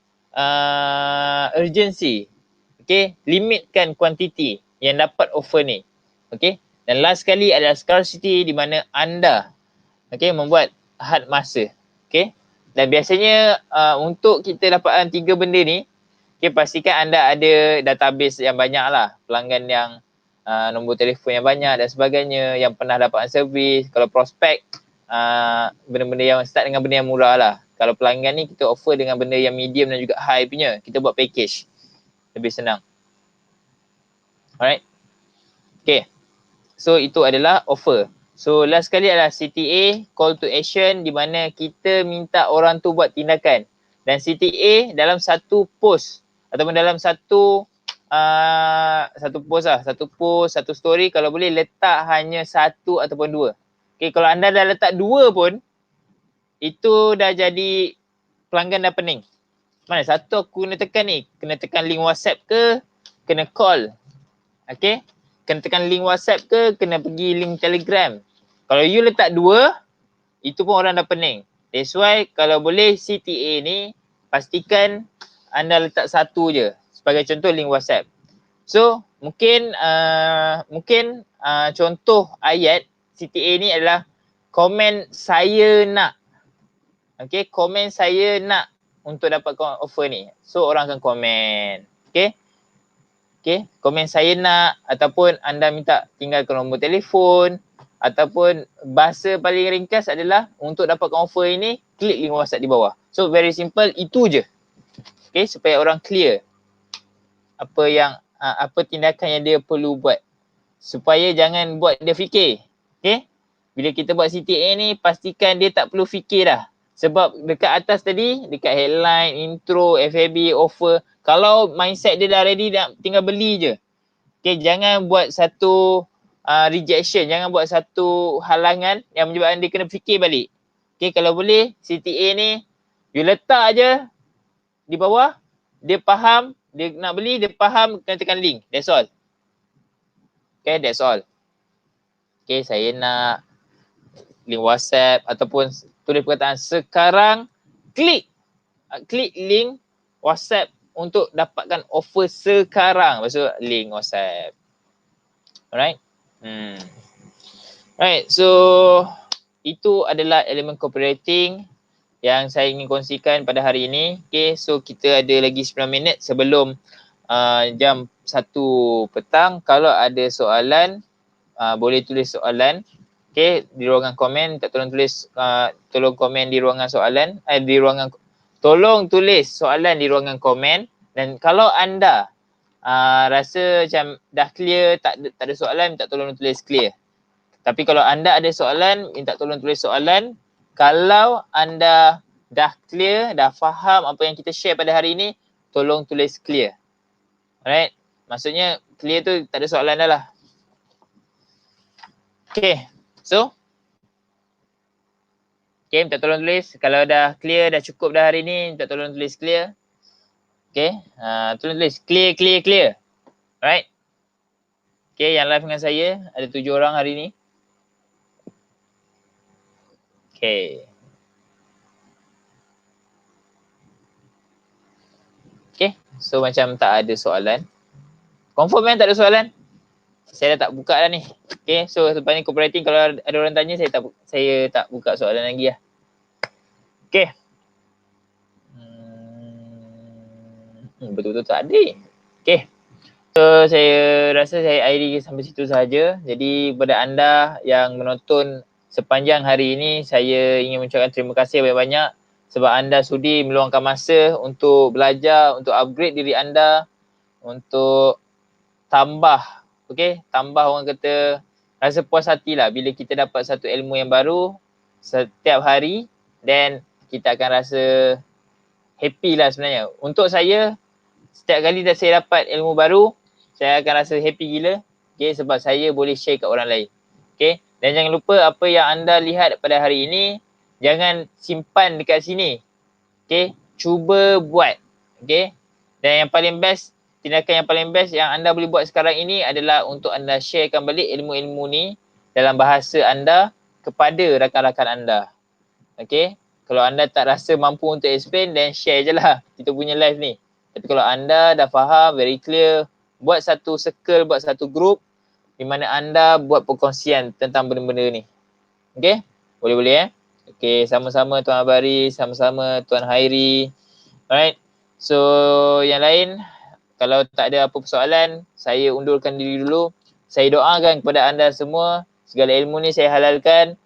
urgency. Okay, limitkan kuantiti yang dapat offer ni. Okay, dan last sekali adalah scarcity di mana anda membuat had masa. Okay, dan biasanya untuk kita dapatkan 3 benda ni, okay, pastikan anda ada database yang banyak lah. Pelanggan yang nombor telefon yang banyak dan sebagainya, yang pernah dapatkan servis. Kalau prospek, benda-benda yang start dengan benda yang murah lah. Kalau pelanggan ni kita offer dengan benda yang medium dan juga high punya, kita buat package. Lebih senang. Alright. Okay. So itu adalah offer. So last sekali adalah CTA, call to action, di mana kita minta orang tu buat tindakan. Dan CTA dalam satu post ataupun dalam satu post, satu story, kalau boleh letak hanya 1 ataupun 2. Okay, kalau anda dah letak 2 pun, itu dah jadi pelanggan dah pening. Mana satu aku kena tekan ni? Kena tekan link WhatsApp ke? Kena call. Okay? Kena tekan link WhatsApp ke? Kena pergi link Telegram. Kalau you letak 2, itu pun orang dah pening. That's why kalau boleh CTA ni, pastikan anda letak 1 je. Sebagai contoh link WhatsApp. So mungkin contoh ayat CTA ni adalah komen saya nak. Okay, komen saya nak untuk dapat offer ni. So orang akan komen. Okay. Okay, komen saya nak, ataupun anda minta tinggalkan nombor telefon, ataupun bahasa paling ringkas adalah untuk dapatkan offer ini, klik link WhatsApp di bawah. So very simple, itu je. Okay, supaya orang clear apa tindakan yang dia perlu buat. Supaya jangan buat dia fikir. Okay, bila kita buat CTA ni, pastikan dia tak perlu fikir dah. Sebab dekat atas tadi, dekat headline, intro, FAB, offer, kalau mindset dia dah ready, dah tinggal beli je. Okay, jangan buat satu rejection, jangan buat satu halangan yang menyebabkan dia kena fikir balik. Okay, kalau boleh CTA ni you letak je di bawah, dia faham, dia nak beli, dia faham, kena tekan link. That's all. Okay, that's all. Okay, saya nak link WhatsApp ataupun tulis perkataan sekarang, klik link WhatsApp untuk dapatkan offer sekarang. Lepas tu link WhatsApp. Alright. Alright, so itu adalah elemen copywriting yang saya ingin kongsikan pada hari ini. Okay, so kita ada lagi 9 minit sebelum jam 1 petang. Kalau ada soalan, boleh tulis soalan. Okay, di ruangan komen, tolong komen di ruangan soalan, tolong tulis soalan di ruangan komen. Dan kalau anda rasa macam dah clear, tak ada soalan, minta tolong tulis clear. Tapi kalau anda ada soalan, minta tolong tulis soalan. Kalau anda dah clear, dah faham apa yang kita share pada hari ini, tolong tulis clear. Alright, maksudnya clear tu tak ada soalan dah lah. Okay, so okay, minta tolong tulis. Kalau dah clear, dah cukup dah hari ni, minta tolong tulis clear. Okay, tolong tulis clear. Alright. Okay, yang live dengan saya ada 7 orang hari ni. Okay. Okay, so macam tak ada soalan. Confirm kan tak ada soalan? Saya dah tak buka dah ni. Okay, so lepas ni copywriting kalau ada orang tanya, saya tak buka soalan lagi lah. Okay. Betul-betul tak ada. Okay. So saya rasa saya akhiri sampai situ sahaja. Jadi kepada anda yang menonton sepanjang hari ini, saya ingin mengucapkan terima kasih banyak-banyak sebab anda sudi meluangkan masa untuk belajar, untuk upgrade diri anda, untuk tambah orang kata rasa puas hati lah bila kita dapat satu ilmu yang baru setiap hari, dan kita akan rasa happy lah sebenarnya. Untuk saya, setiap kali saya dapat ilmu baru, saya akan rasa happy gila, okay, sebab saya boleh share kat orang lain. Okay, dan jangan lupa apa yang anda lihat pada hari ini, jangan simpan dekat sini. Okay, cuba buat. Okay, dan yang paling best, tindakan yang paling best yang anda boleh buat sekarang ini adalah untuk anda sharekan balik ilmu-ilmu ni dalam bahasa anda kepada rakan-rakan anda. Okay, kalau anda tak rasa mampu untuk explain, then share je lah kita punya live ni. Tapi kalau anda dah faham, very clear, buat satu circle, buat satu group di mana anda buat perkongsian tentang benda-benda ni. Okay, boleh-boleh Okay, sama-sama Tuan Abari, sama-sama Tuan Hairi. Alright, so yang lain, kalau tak ada apa persoalan, saya undurkan diri dulu. Saya doakan kepada anda semua, segala ilmu ni saya halalkan.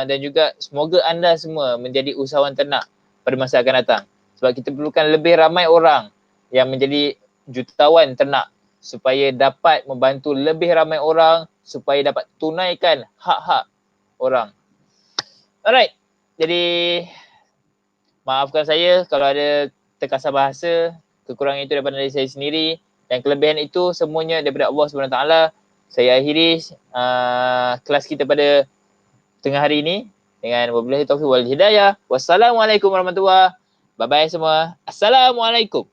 Dan juga semoga anda semua menjadi usahawan ternak pada masa akan datang. Sebab kita perlukan lebih ramai orang yang menjadi jutawan ternak supaya dapat membantu lebih ramai orang, supaya dapat tunaikan hak-hak orang. Alright, jadi maafkan saya kalau ada terkasar bahasa, kekurangan itu daripada diri saya sendiri, dan kelebihan itu semuanya daripada Allah SWT. Saya akhiri kelas kita pada tengah hari ini dengan wabillahi taufiq wal hidayah. Wassalamualaikum warahmatullahi wabarakatuh. Bye bye semua. Assalamualaikum.